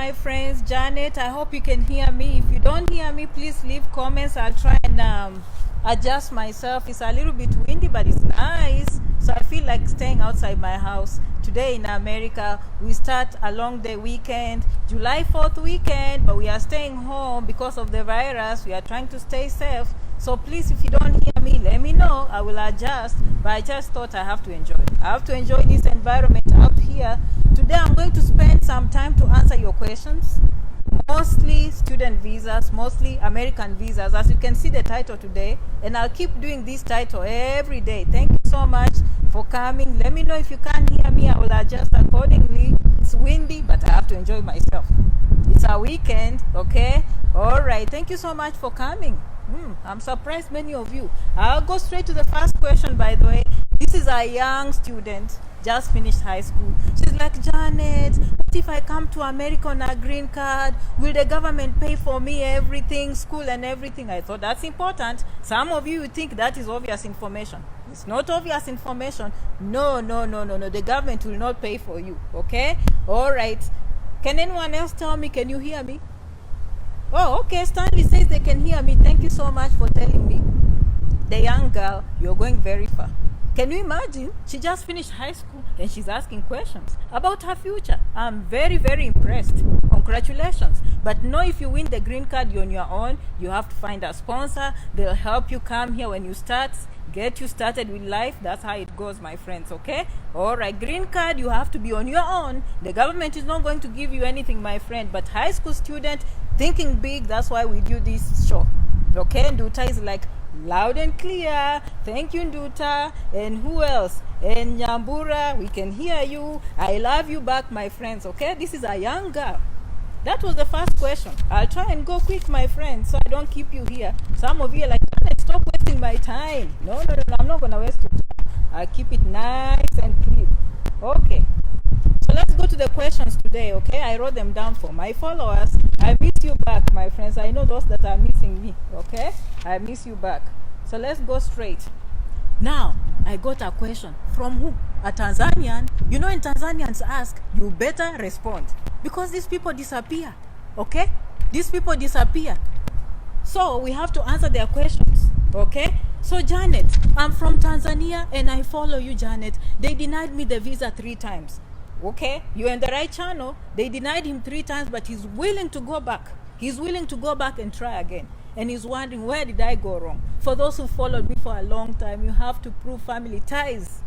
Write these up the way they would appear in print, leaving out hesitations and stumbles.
my friends. Janet, I hope you can hear me. If you don't hear me, please leave comments. I'll try and adjust myself. It's a little bit windy, but it's nice, so I feel like staying outside my house. Today in America, we start a long day weekend, July 4th weekend, but we are staying home because of the virus. We are trying to stay safe. So please, if you don't hear me, let me know. I will adjust, but I just thought I have to enjoy. I have to enjoy this environment out here. Today I'm going to spend some time to answer your questions. Mostly student visas, mostly American visas, as you can see the title today, and I'll keep doing this title every day. Thank you so much for coming. Let me know if you can't hear me. I will adjust accordingly. It's windy, but I have to enjoy myself. It's a weekend, okay? All right, thank you so much for coming. I'm surprised many of you. I'll go straight to the first question, by the way. This is a young student, just finished high school. She's like, Janet, what if I come to America on a green card? Will the government pay for me everything, school and everything? I thought that's important. Some of you think that is obvious information. It's not obvious information. No. The government will not pay for you, okay? All right. Can anyone else tell me, can you hear me? Oh, okay. Stanley says they can hear me. Thank you so much for telling me. The young girl, you're going very far. Can you imagine? She just finished high school and she's asking questions about her future. I'm very, very impressed. Congratulations. But know if you win the green card, you're on your own. You have to find a sponsor. They'll help you come here when you start, get you started with life. That's how it goes, my friends, okay? All right, green card, you have to be on your own. The government is not going to give you anything, my friend. But high school student, thinking big, that's why we do this show. Okay, Nduta is like, loud and clear. Thank you, Nduta. And who else? And Nyambura, we can hear you. I love you back, my friends. Okay, this is a young girl. That was the first question. I'll try and go quick, my friends, so I don't keep you here. Some of you are like, stop wasting my time. No, I'm not gonna waste your time. I'll keep it nice and clean. Okay, so let's go to the questions today. Okay, I wrote them down for my followers. I miss you back, my friends. I know those that are missing me. Okay, I miss you back. So let's go straight. Now, I got a question from who? A Tanzanian. You know, in Tanzanians ask, you better respond, because these people disappear. Okay, these people disappear. So we have to answer their questions. Okay, so Janet, I'm from Tanzania and I follow you, Janet. They denied me the visa 3 times. Okay, you're in the right channel. They denied him 3 times, but he's willing to go back. He's willing to go back and try again. And he's wondering, where did I go wrong? For those who followed me for a long time, you have to prove family ties.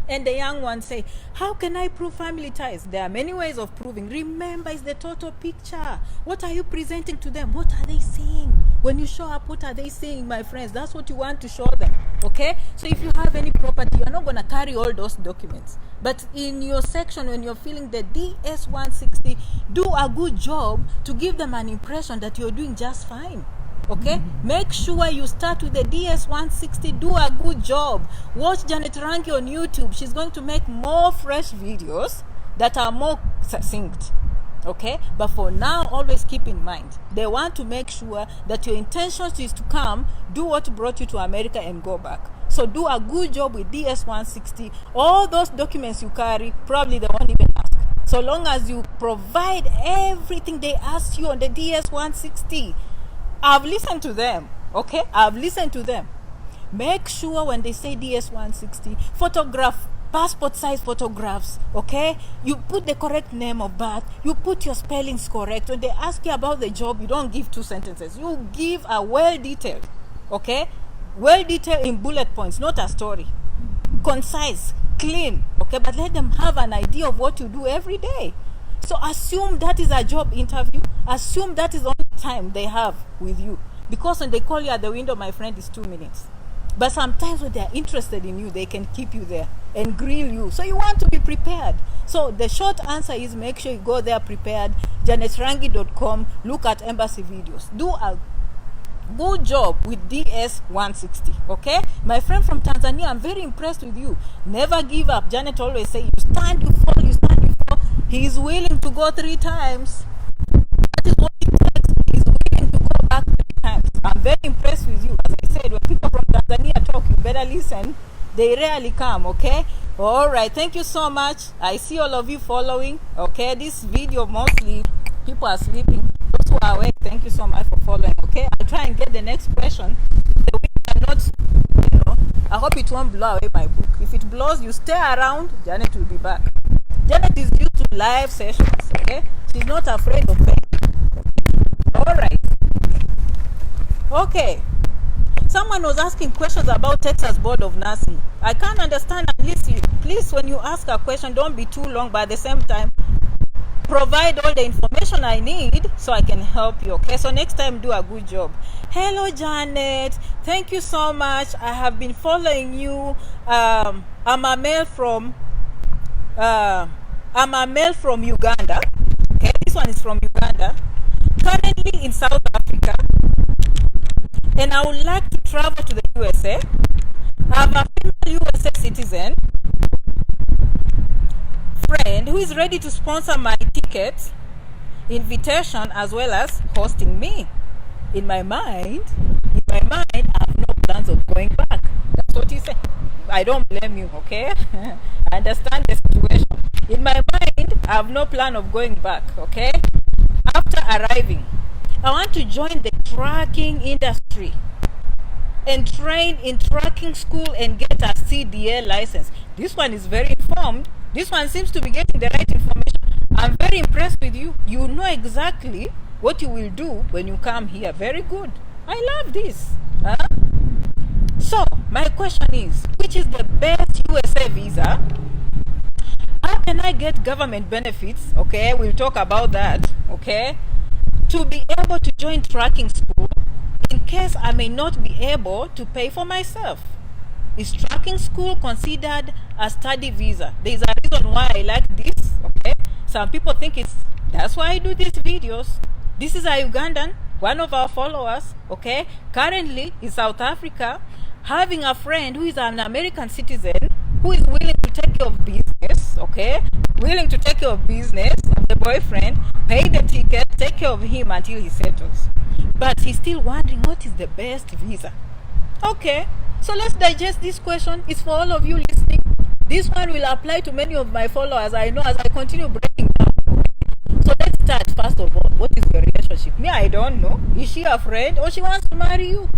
And the young ones say, how can I prove family ties? There are many ways of proving. Remember, it's the total picture. What are you presenting to them? What are they seeing? When you show up, what are they seeing, my friends? That's what you want to show them, okay? So if you have any property, you're not going to carry all those documents. But in your section, when you're filling the DS-160, do a good job to give them an impression that you're doing just fine. Okay, make sure you start with the DS-160. Do a good job. Watch Janet Rangi on YouTube. She's going to make more fresh videos that are more succinct. Okay, but for now, always keep in mind, they want to make sure that your intention is to come, do what brought you to America and go back. So do a good job with DS-160. All those documents you carry, probably they won't even ask. So long as you provide everything they ask you on the DS-160. I've listened to them, okay? I've listened to them. Make sure when they say DS-160, photograph, passport size photographs, okay? You put the correct name of birth, you put your spellings correct. When they ask you about the job, you don't give 2 sentences. You give a well-detailed, okay? Well-detailed in bullet points, not a story. Concise, clean, okay? But let them have an idea of what you do every day. So assume that is a job interview. Assume that is the only time they have with you. Because when they call you at the window, my friend, it's 2 minutes. But sometimes when they're interested in you, they can keep you there and grill you. So you want to be prepared. So the short answer is make sure you go there prepared. janetrangi.com. Look at embassy videos. Do a good job with DS-160. Okay? My friend from Tanzania, I'm very impressed with you. Never give up. Janet always say, you stand, you fall, you stand, you fall. He's willing to go 3 times. That is what it takes. He's willing to go back 3 times. I'm very impressed with you. As I said, when people from Tanzania talk, you better listen. They rarely come, okay? All right, thank you so much. I see all of you following. Okay, this video mostly people are sleeping. Those who are awake, thank you so much for following. Okay, I'll try and get the next question. The wind cannot, I hope it won't blow away my book. If it blows, you stay around. Janet will be back. Janet is used to live sessions. Okay, she's not afraid of pain. All right. Okay. Someone was asking questions about Texas Board of Nursing. I can't understand unless you, please, when you ask a question, don't be too long, but at the same time, provide all the information I need so I can help you. Okay, so next time, do a good job. Hello, Janet. Thank you so much. I have been following you. I'm a male from Uganda. Okay, this one is from Uganda. Currently in South Africa. And I would like to travel to the USA. I have a female USA citizen friend who is ready to sponsor my ticket, invitation, as well as hosting me. In my mind, I have no plans of going back. That's what he said. I don't blame you, okay? I understand the situation. In my mind, I have no plan of going back, okay? After arriving, I want to join the trucking industry and train in trucking school and get a CDL license. This one is very informed. This one seems to be getting the right information. I'm very impressed with you. You know exactly what you will do when you come here. Very good. I love this. Huh? So, my question is, which is the best USA visa? How can I get government benefits? Okay, we'll talk about that. Okay, to be able to join trucking school in case I may not be able to pay for myself. Is trucking school considered a study visa? There is a reason why I like this. Okay, some people think that's why I do these videos. This is a Ugandan, one of our followers. Okay, currently in South Africa, having a friend who is an American citizen who is willing to take care of business. Okay, willing to take care of business of the boyfriend, pay the ticket, take care of him until he settles. But he's still wondering what is the best visa. Okay, so let's digest this question. It's for all of you listening. This one will apply to many of my followers, I know, as I continue breaking down. So let's start first of all. What is your relationship? Me, I don't know. Is she a friend or she wants to marry you?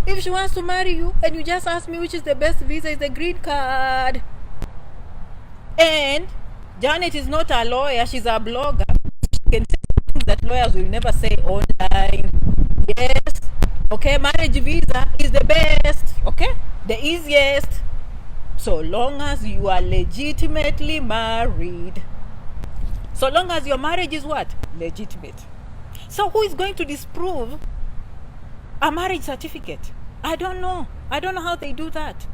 If she wants to marry you and you just ask me which is the best visa, is the green card. And Janet is not a lawyer, she's a blogger. She can say things that lawyers will never say online. Yes. Okay, marriage visa is the best. Okay, the easiest. So long as you are legitimately married. So long as your marriage is what? Legitimate. So who is going to disprove a marriage certificate? I don't know. I don't know how they do that.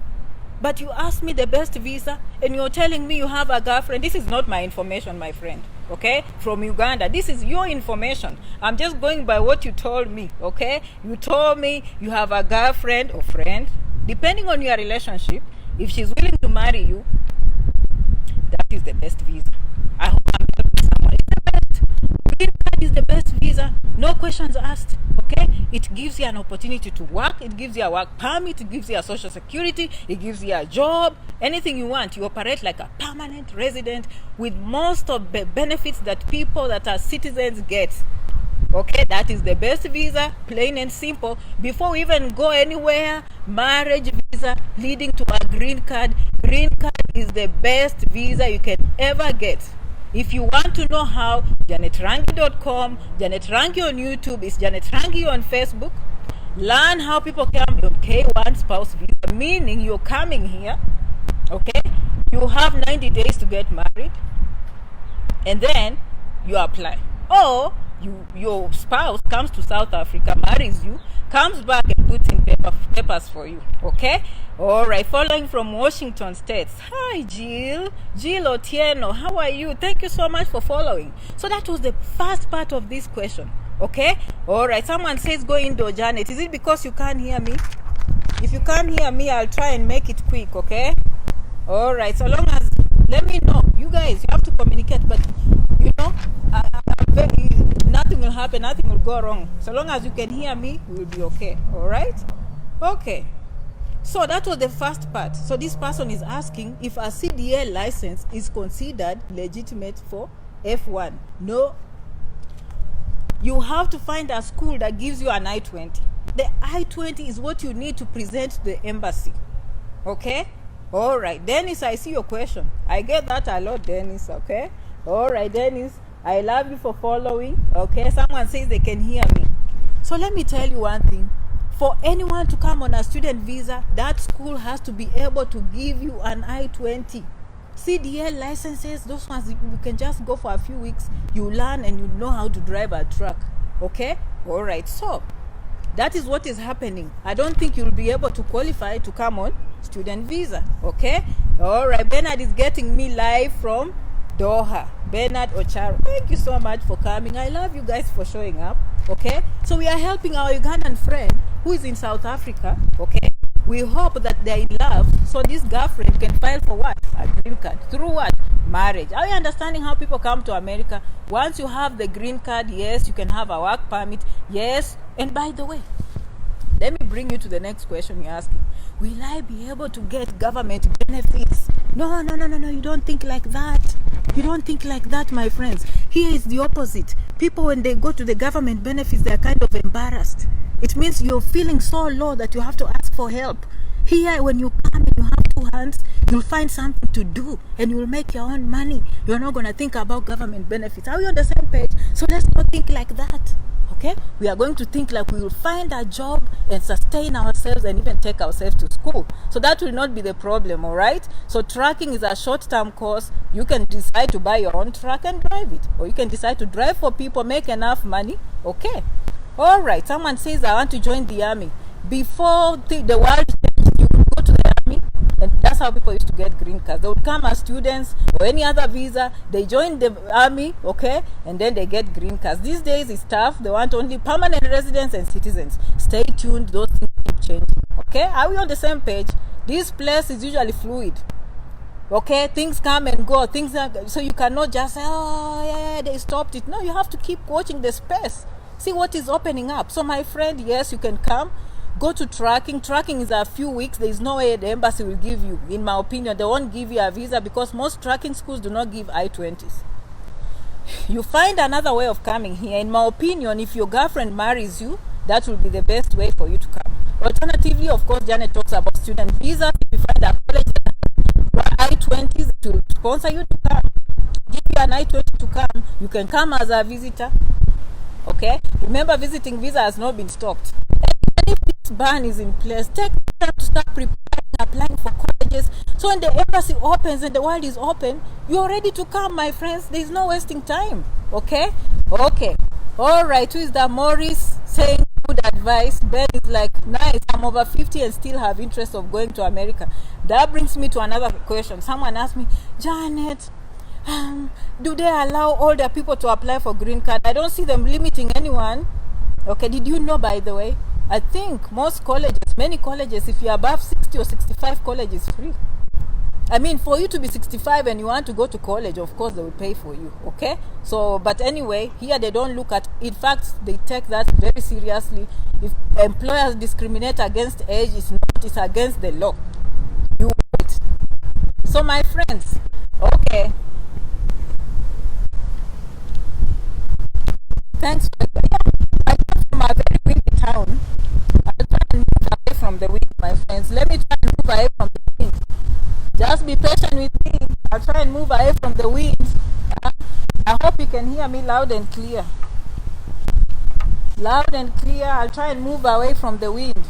But you asked me the best visa and you're telling me you have a girlfriend. This is not my information, my friend. Okay? From Uganda. This is your information. I'm just going by what you told me. Okay? You told me you have a girlfriend or friend. Depending on your relationship, if she's willing to marry you, that is the best visa. I hope I'm helping someone. It's the best. Green card is the best visa. No questions asked. Okay? It gives you an opportunity to work. It gives you a work permit. It gives you a social security. It gives you a job. Anything you want. You operate like a permanent resident with most of the benefits that people that are citizens get. Okay, that is the best visa, plain and simple. Before we even go anywhere, marriage visa leading to a green card. Green card is the best visa you can ever get. If you want to know how, janetrangi.com, Janet Rangi on YouTube, is Janet Rangi on Facebook. Learn how people come on K1 spouse visa, meaning you're coming here, okay? You have 90 days to get married, and then you apply. Or your spouse comes to South Africa, marries you, comes back and puts in papers for you, okay? All right, following from Washington State. Hi, Jill Otieno, how are you? Thank you so much for following. So that was the first part of this question, okay? All right, someone says go indoor, Janet. Is it because you can't hear me? If you can't hear me, I'll try and make it quick, okay? All right, so long as, let me know. You guys, you have to communicate, but, you know, nothing will happen, nothing will go wrong. So long as you can hear me, we will be okay, all right? Okay. So that was the first part. So this person is asking if a CDL license is considered legitimate for F1. No. You have to find a school that gives you an I-20. The I-20 is what you need to present to the embassy. Okay? All right. Dennis, I see your question. I get that a lot, Dennis. Okay? All right, Dennis. I love you for following. Okay? Someone says they can hear me. So let me tell you one thing. For anyone to come on a student visa, that school has to be able to give you an I-20. CDL licenses, those ones you can just go for a few weeks, you learn and you know how to drive a truck. Okay? All right. So that is what is happening. I don't think you'll be able to qualify to come on student visa. Okay? All right. Bernard is getting me live from Doha. Bernard Ocharo, thank you so much for coming. I love you guys for showing up. Okay? So we are helping our Ugandan friend who is in South Africa. Okay? We hope that they are in love, so this girlfriend can file for what? A green card. Through what? Marriage. Are you understanding how people come to America? Once you have the green card, yes, you can have a work permit. Yes. And by the way, let me bring you to the next question you're asking. Will I be able to get government benefits? No, you don't think like that. You don't think like that, my friends. Here is the opposite. People, when they go to the government benefits, they're kind of embarrassed. It means you're feeling so low that you have to ask for help. Here, when you come and you have two hands, you'll find something to do and you'll make your own money. You're not going to think about government benefits. Are we on the same page? So let's not think like that. Okay? We are going to think like we will find a job and sustain ourselves and even take ourselves to school. So that will not be the problem, all right? So trucking is a short-term course. You can decide to buy your own truck and drive it. Or you can decide to drive for people, make enough money. Okay? All right. Someone says, I want to join the army. Before the world changed, you would go to the army. And that's how people used to get green cards. They would come as students or any other visa. They join the army, okay, and then they get green cards. These days it's tough. They want only permanent residents and citizens. Stay tuned. Those things keep changing. Okay, are we on the same page? This place is usually fluid. Okay, things come and go. Things are, so you cannot just say, oh yeah, they stopped it. No, you have to keep watching the space. See what is opening up. So my friend, yes, you can come. Go to tracking. Tracking is a few weeks. There is no way the embassy will give you, in my opinion, they won't give you a visa because most tracking schools do not give I-20s. You find another way of coming here. In my opinion, if your girlfriend marries you, that will be the best way for you to come. Alternatively, of course, Janet talks about student visas. If you find a college that has I-20s to sponsor you to come, give you an I-20 to come, you can come as a visitor. Okay? Remember, visiting visa has not been stopped. And if this ban is in place, take time to start preparing, applying for colleges. So when the embassy opens and the world is open, you're ready to come, my friends. There is no wasting time. Okay? Okay. All right. Who is that? Morris saying good advice. Ben is like, nice. I'm over 50 and still have interest of going to America. That brings me to another question. Someone asked me, Janet, do they allow older people to apply for green card? I don't see them limiting anyone. Okay, did you know, by the way, I think most colleges, many colleges, if you're above 60 or 65, college is free. I mean, for you to be 65 and you want to go to college, of course they will pay for you. Okay, so but anyway, here they don't look at, in fact they take that very seriously. If employers discriminate against age, it's against the law. You wait. So my friends, okay, thanks. I come from a very windy town. I'll try and move away from the wind, my friends. Let me try and move away from the wind. Just be patient with me. I'll try and move away from the wind. I hope you can hear me loud and clear. Loud and clear. I'll try and move away from the wind.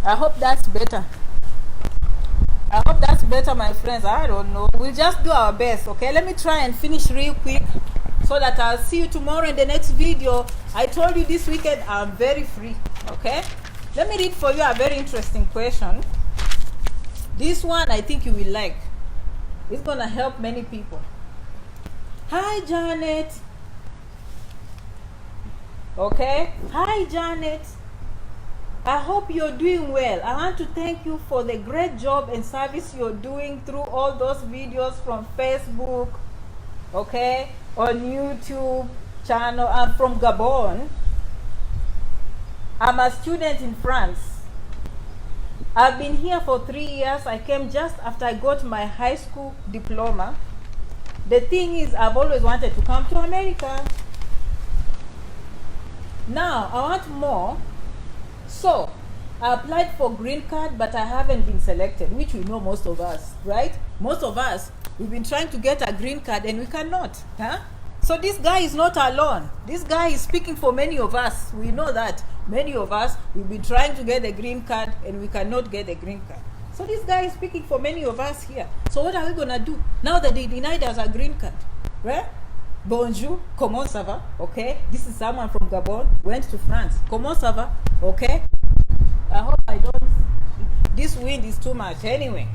I hope that's better. I hope that's better, my friends. I don't know. We'll just do our best, okay? Let me try and finish real quick so that I'll see you tomorrow in the next video. I told you this weekend I'm very free, okay? Let me read for you a very interesting question. This one I think you will like. It's going to help many people. Hi, Janet. Okay? Hi, Janet. I hope you're doing well. I want to thank you for the great job and service you're doing through all those videos from Facebook, okay, on YouTube channel. I'm from Gabon. I'm a student in France. I've been here for 3 years. I came just after I got my high school diploma. The thing is, I've always wanted to come to America. Now, I want more. So, I applied for green card, but I haven't been selected, which we know most of us, right? Most of us, we've been trying to get a green card and we cannot. Huh? So this guy is not alone. This guy is speaking for many of us. We know that. Many of us, we've been trying to get a green card and we cannot get a green card. So this guy is speaking for many of us here. So what are we going to do now that they denied us a green card? Right? Bonjour, comment ça va? Okay, this is someone from Gabon, went to France. Comment ça va? Okay, I hope I don't, this wind is too much. Anyway,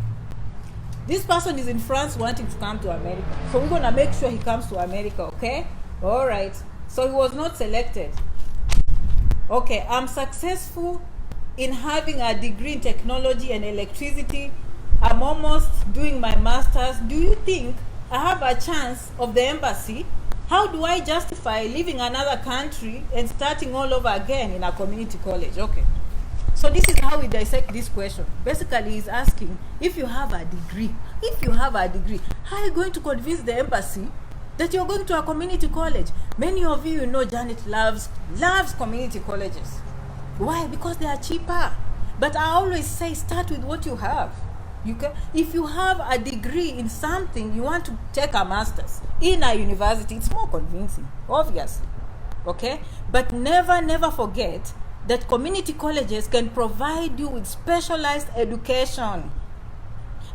this person is in France wanting to come to America. So we're going to make sure he comes to America, okay? All right, so he was not selected. Okay, I'm successful in having a degree in technology and electricity. I'm almost doing my master's. Do you think I have a chance of the embassy? How do I justify leaving another country and starting all over again in a community college? Okay. So this is how we dissect this question. Basically, he's asking, if you have a degree, how are you going to convince the embassy that you're going to a community college? Many of you know Janet loves community colleges. Why? Because they are cheaper. But I always say, start with what you have. If you have a degree in something, you want to take a master's in a university, it's more convincing, obviously. Okay? But never forget that community colleges can provide you with specialized education.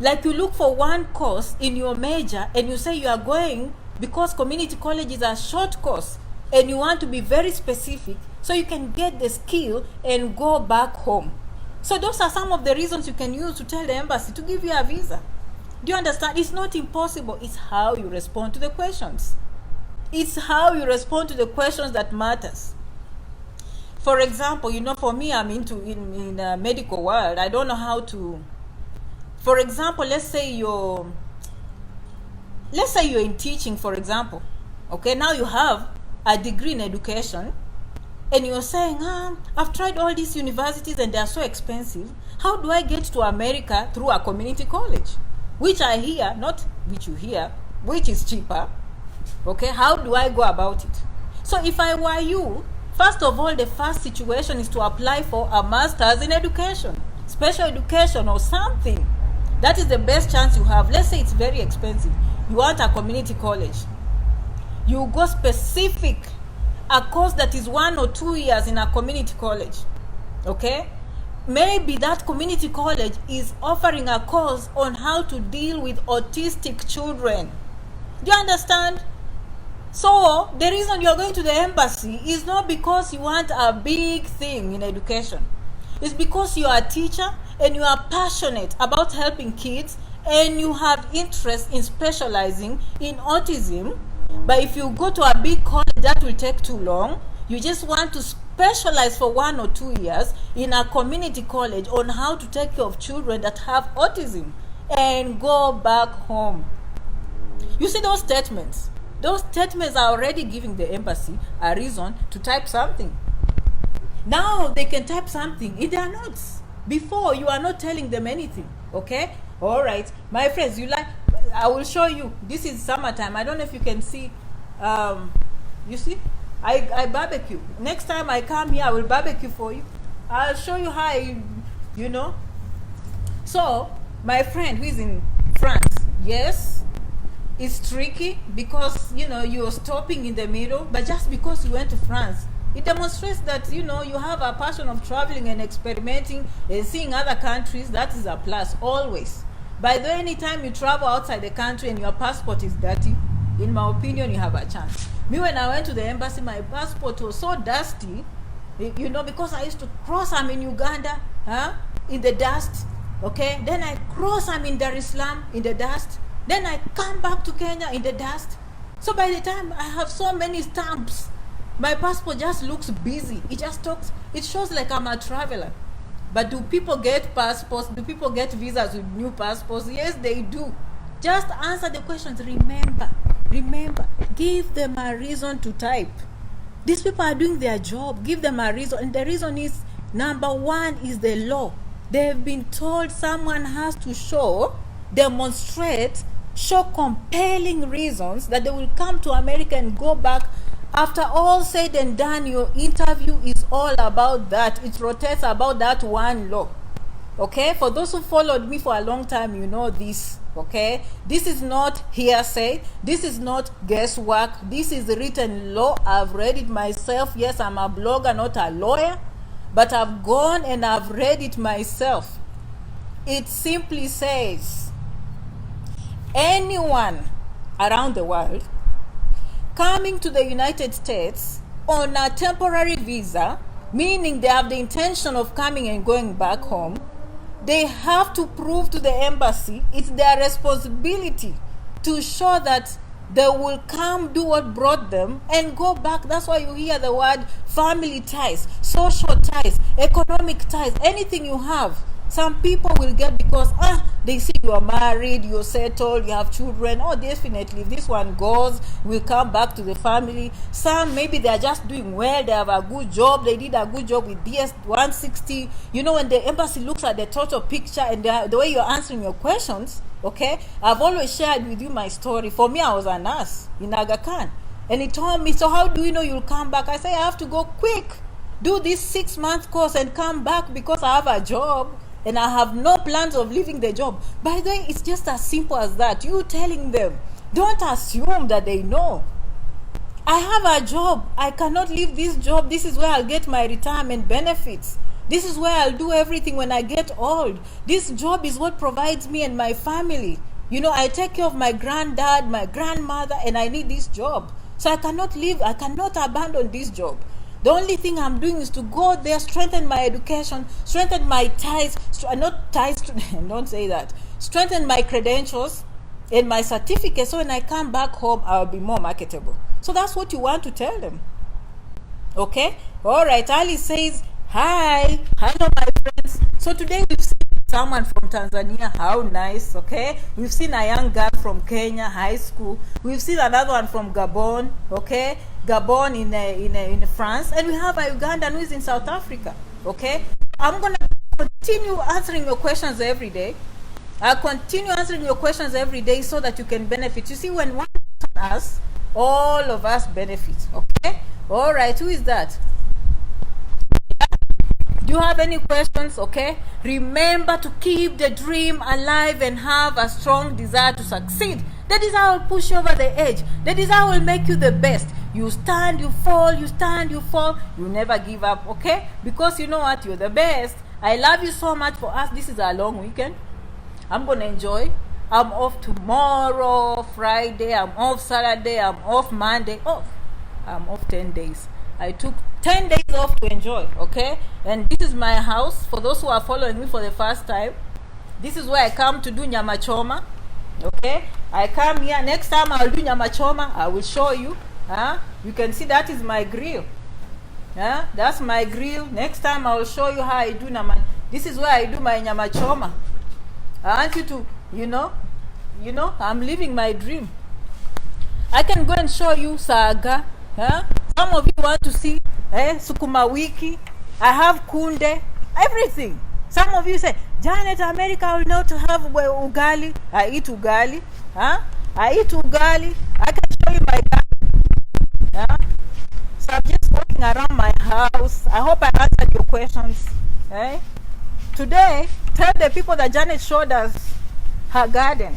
Like you look for one course in your major and you say you are going because community college is a short course and you want to be very specific so you can get the skill and go back home. So those are some of the reasons you can use to tell the embassy to give you a visa. Do you understand? It's not impossible. It's how you respond to the questions. It's how you respond to the questions that matters. For example, for me, I'm in the medical world. I don't know how to. For example, let's say you're in teaching, for example. Okay, now you have a degree in education. And you're saying, I've tried all these universities and they're so expensive. How do I get to America through a community college? Which I hear, not which you hear, which is cheaper. Okay, how do I go about it? So if I were you, first of all, the first situation is to apply for a master's in education, special education or something. That is the best chance you have. Let's say it's very expensive. You want a community college. You go specific. A course that is 1 or 2 years in a community college, okay? Maybe that community college is offering a course on how to deal with autistic children. Do you understand? So, the reason you're going to the embassy is not because you want a big thing in education. It's because you are a teacher and you are passionate about helping kids and you have interest in specializing in autism. But if you go to a big college, that will take too long. You just want to specialize for 1 or 2 years in a community college on how to take care of children that have autism and go back home. You see those statements? Those statements are already giving the embassy a reason to type something. Now they can type something in their notes. Before, you are not telling them anything. Okay? All right. My friends, I will show you. This is summertime. I don't know if you can see. You see? I barbecue. Next time I come here, I will barbecue for you. I'll show you how So, my friend who is in France, yes, it's tricky because, you're stopping in the middle. But just because you went to France, it demonstrates that, you have a passion of traveling and experimenting and seeing other countries. That is a plus, always. By the way, anytime you travel outside the country and your passport is dirty, in my opinion, you have a chance. Me, when I went to the embassy, my passport was so dusty, because I used to cross, I'm in Uganda, in the dust, okay? Then I cross, I'm in Dar es Salaam, in the dust. Then I come back to Kenya in the dust. So by the time I have so many stamps, my passport just looks busy. It shows like I'm a traveler. But do people get passports? Do people get visas with new passports? Yes, they do. Just answer the questions. Remember, give them a reason to type. These people are doing their job. Give them a reason. And the reason is, number one is the law. They've been told someone has to demonstrate, show compelling reasons that they will come to America and go back. After all said and done, your interview is all about that. It rotates about that one law. Okay, for those who followed me for a long time, you know this. Okay, this is not hearsay, this is not guesswork, this is written law. I've read it myself. Yes, I'm a blogger, not a lawyer, but I've gone and I've read it myself. It simply says anyone around the world coming to the United States on a temporary visa, meaning they have the intention of coming and going back home, they have to prove to the embassy, it's their responsibility to show that they will come, do what brought them, and go back. That's why you hear the word family ties, social ties, economic ties, anything you have. Some people will get because they see you are married, you're settled, you have children. Oh, definitely, if this one goes, we'll come back to the family. Some, maybe they are just doing well, they have a good job, they did a good job with DS 160. You know, when the embassy looks at the total picture and the way you're answering your questions, okay? I've always shared with you my story. For me, I was a nurse in Aga Khan. And he told me, so how do you know you'll come back? I say, I have to go quick, do this 6-month course and come back because I have a job. And I have no plans of leaving the job. By the way, it's just as simple as that. You telling them, don't assume that they know. I have a job. I cannot leave this job. This is where I'll get my retirement benefits. This is where I'll do everything when I get old. This job is what provides me and my family. You know, I take care of my granddad, my grandmother, and I need this job. So I cannot leave. I cannot abandon this job. The only thing I'm doing is to go there, strengthen my education, strengthen my ties, not ties, don't say that, strengthen my credentials and my certificate, so when I come back home, I'll be more marketable. So that's what you want to tell them. Okay? All right, Ali says, hi, hello my friends. So today we've seen someone from Tanzania, how nice, okay? We've seen a young girl from Kenya, high school. We've seen another one from Gabon, okay? Gabon in France, and we have a Ugandan who is in South Africa. Okay, I'm gonna continue answering your questions every day. I'll continue answering your questions every day so that you can benefit. You see, when one person asks, all of us benefit. Okay, all right. Who is that? Do you have any questions? Okay, remember to keep the dream alive and have a strong desire to succeed. That is how will push you over the edge. That is how will make you the best. You stand, you fall, you stand, you fall. You never give up, okay? Because you know what? You're the best. I love you so much. For us, this is a long weekend. I'm going to enjoy. I'm off tomorrow, Friday. I'm off Saturday. I'm off Monday. I'm off 10 days. I took 10 days off to enjoy, okay? And this is my house. For those who are following me for the first time, this is where I come to do nyama choma. Okay, I come here. Next time I'll do nyama choma. I will show you. You can see that is my grill. That's my grill. Next time I will show you how I do nyama. This is where I do my nyama choma. I want you to, you know, I'm living my dream. I can go and show you saga. Some of you want to see sukuma wiki. I have kunde, everything. Some of you say, Janet, America will not have ugali. I eat ugali. I eat ugali. I can show you my garden. So I'm just walking around my house. I hope I answered your questions. Today, tell the people that Janet showed us her garden.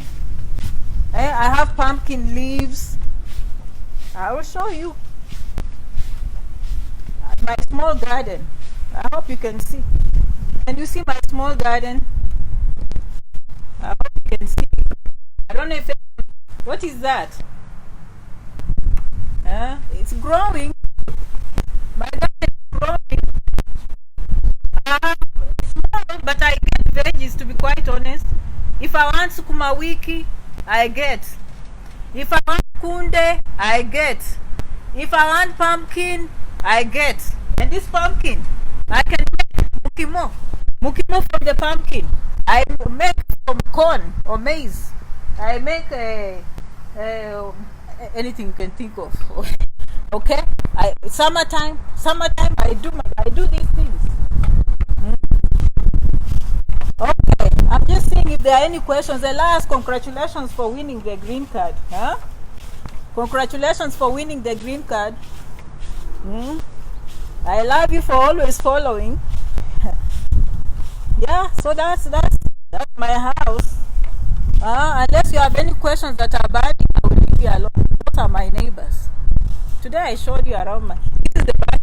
I have pumpkin leaves. I will show you my small garden. I hope you can see. Can you see my small garden? I hope you can see. I don't know if what is that? It's growing. My garden is growing. It's small, but I get veggies, to be quite honest. If I want sukuma wiki, I get. If I want kunde, I get. If I want pumpkin, I get. And this pumpkin, I can make mukimo. Mukimo from the pumpkin. I make from corn or maize. I make anything you can think of. Okay? Summertime I do these things. Okay, I'm just seeing if there are any questions. Elias, congratulations for winning the green card. Huh? Congratulations for winning the green card. I love you for always following. Yeah, so that's my house. Unless you have any questions that are burning, I will leave you alone. Those are my neighbors. Today I showed you around my. This is the back.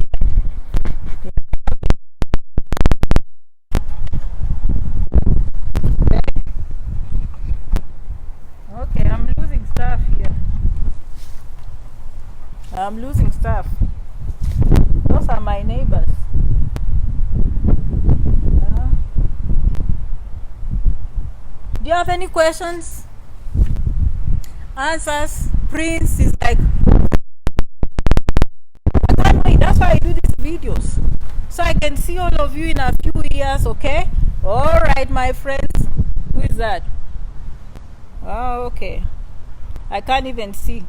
Okay, I'm losing stuff here. I'm losing stuff. Those are my neighbors. Do you have any questions? Answers? Prince is like, I can't wait. That's why I do these videos. So I can see all of you in a few years, okay? Alright, my friends. Who is that? Oh, okay. I can't even see.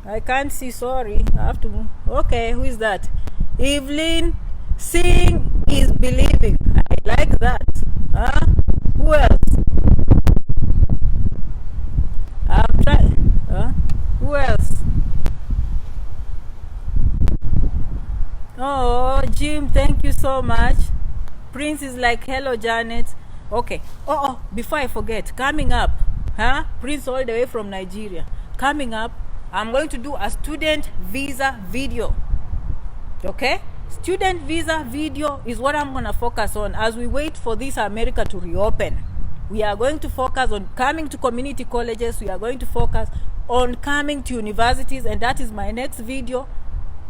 I can't see, sorry. I have to. Okay, who is that? Evelyn. Seeing is believing. I like that. Huh? Who else? I'm trying. Who else? Oh, Jim, thank you so much. Prince is like, hello, Janet. Okay. Oh, before I forget, coming up, Prince all the way from Nigeria. Coming up, I'm going to do a student visa video. Okay? Student visa video is what I'm going to focus on as we wait for this America to reopen. We are going to focus on coming to community colleges. We are going to focus on coming to universities, and that is my next video.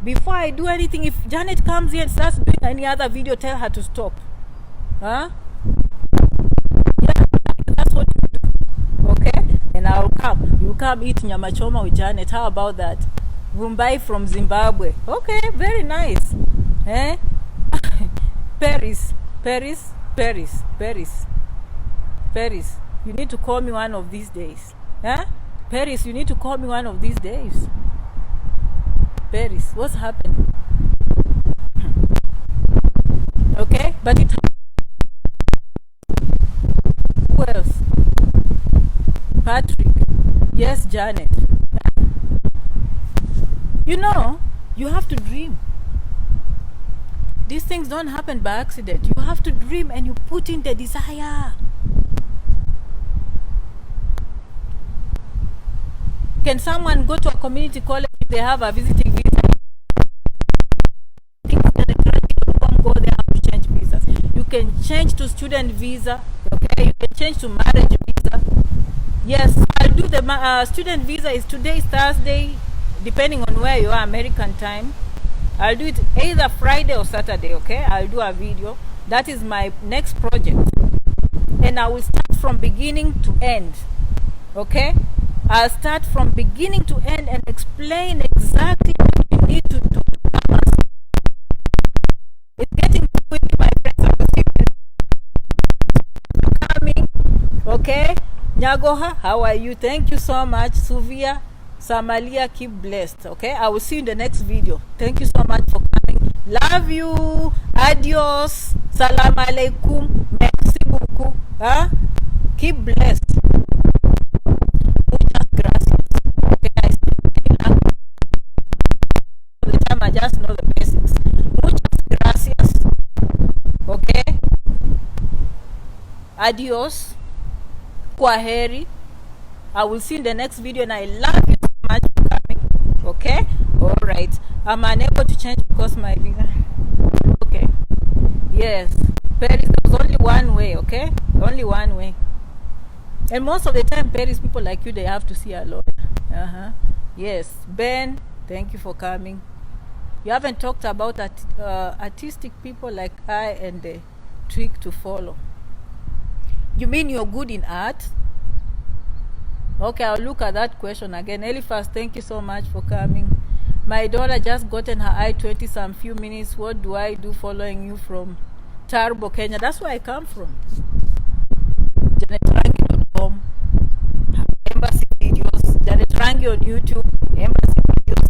Before I do anything, if Janet comes here and starts doing any other video, tell her to stop. Yeah, that's what you do. Okay? And I'll come. You come eat nyama choma with Janet. How about that? Mumbai from Zimbabwe. Okay, very nice. Paris. You need to call me one of these days. Paris, you need to call me one of these days. Paris, what's happening? Okay, but it. Who else? Patrick. Yes, Janet. You know, you have to dream. These things don't happen by accident. You have to dream and you put in the desire. Can someone go to a community college if they have a visiting visa? Go there, have to change visas. You can change to student visa. Okay, you can change to marriage visa. Yes, I'll do the student visa. Is today Thursday, depending on where you are, American time. I'll do it either Friday or Saturday. Okay, I'll do a video. That is my next project, and I will start from beginning to end. Okay, I'll start from beginning to end and explain exactly what you need to do. It's getting quick, my friends. I will see coming. Okay, Nyagoha, how are you? Thank you so much, Suvia. Samalia, keep blessed. Okay, I will see you in the next video. Thank you so much for coming. Love you. Adios. Salam alaikum. Merci beaucoup. Keep blessed. Muchas gracias. Okay, I speak the time I just know the basics. Muchas gracias. Okay. Adios. Kwaheri. I will see you in the next video, and I love you so much for coming. Okay? Alright. I'm unable to change because my visa. Okay. Yes. Paris, there's only one way, okay? Only one way. And most of the time, Paris, people like you, they have to see a lawyer. Yes. Ben, thank you for coming. You haven't talked about artistic people like I and the trick to follow. You mean you're good in art? Okay, I'll look at that question again. Eliphas, thank you so much for coming. My daughter just gotten her I-20 some few minutes. What do I do following you from Tarbo, Kenya? That's where I come from. JanetRangi.com. Embassy videos. Janet Rangi on YouTube. Embassy videos.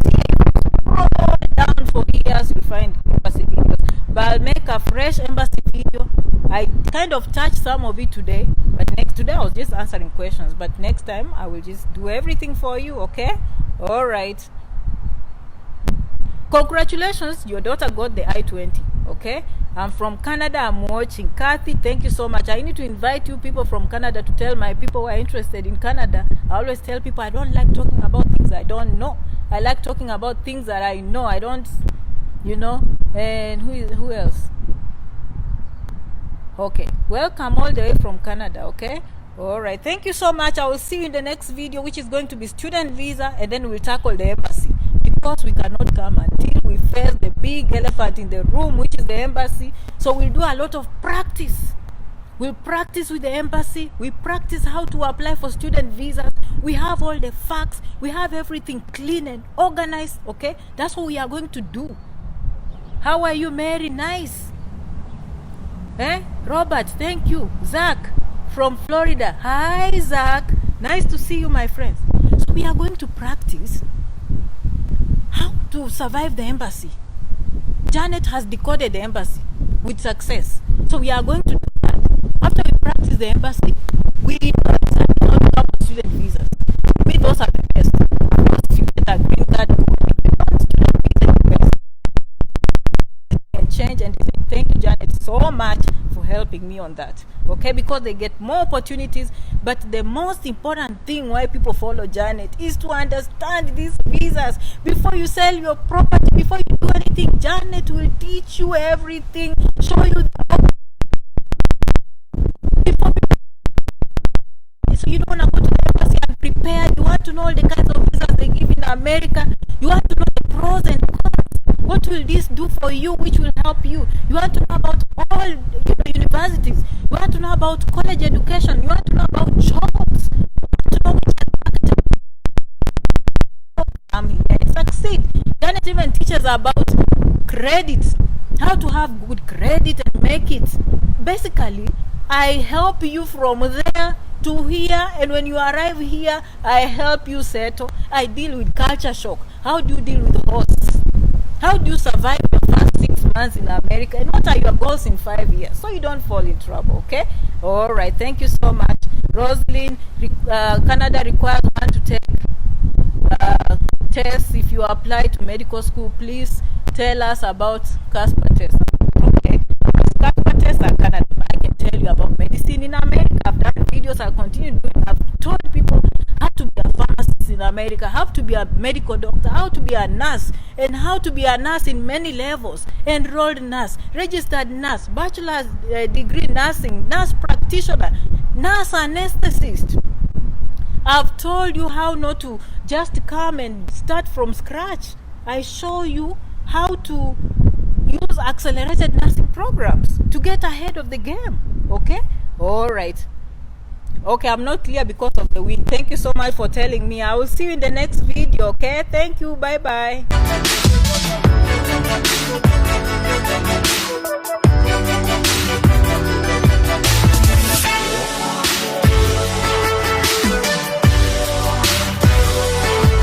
Scroll down for years, you'll find embassy videos. But fresh embassy video. I kind of touched some of it today, but today I was just answering questions, but next time I will just do everything for you. Okay, all right. Congratulations, your daughter got the I-20. Okay, I'm from Canada. I'm watching. Kathy, thank you so much. I need to invite you people from Canada to tell my people who are interested in Canada. I always tell people I don't like talking about things I don't know. I like talking about things that I know. I don't, you know. And who else? Okay, welcome all the way from Canada. Okay, all right, thank you so much. I will see you in the next video, which is going to be student visa, and then we'll tackle the embassy, because we cannot come until we face the big elephant in the room, which is the embassy. So we'll do a lot of practice. We'll practice with the embassy. We practice how to apply for student visas. We have all the facts. We have everything clean and organized. Okay, that's what we are going to do. How are you, Mary? Nice. Robert, thank you. Zach from Florida. Hi, Zach. Nice to see you, my friends. So we are going to practice how to survive the embassy. Janet has decoded the embassy with success. So we are going to do that. After we practice the embassy, we practice how to apply student visas. To me, those are the best. Because if you get a green card, and change and say, thank you, Janet, so much for helping me on that. Okay, because they get more opportunities. But the most important thing why people follow Janet is to understand these visas. Before you sell your property, before you do anything, Janet will teach you everything, show you so you don't want to go to the embassy unprepared. You want to know all the kinds of visas they give in America. You want to know the pros and cons. What will this do for you? Which will help you? You want to know about all universities. You want to know about college education. You want to know about jobs. You want to know which succeed. Janet even teaches about credit, how to have good credit and make it. Basically, I help you from there to here, and when you arrive here, I help you settle. I deal with culture shock. How do you deal with hosts? How do you survive your first 6 months in America? And what are your goals in 5 years? So you don't fall in trouble, okay? All right, thank you so much. Rosalind, Canada requires one to take tests. If you apply to medical school, please tell us about CASPA tests, okay? CASPA tests are Canada. I can tell you about medicine in America. I've done videos, I'll continue doing. I've told people how to be a pharmacist in America, how to be a medical doctor, how to be a nurse, and how to be a nurse in many levels. Enrolled nurse, registered nurse, bachelor's degree nursing, nurse practitioner, nurse anesthetist. I've told you how not to just come and start from scratch. I show you how to use accelerated nursing programs to get ahead of the game. Okay? All right. Okay, I'm not clear because of the wind. Thank you so much for telling me. I will see you in the next video. Okay? Thank you. Bye-bye.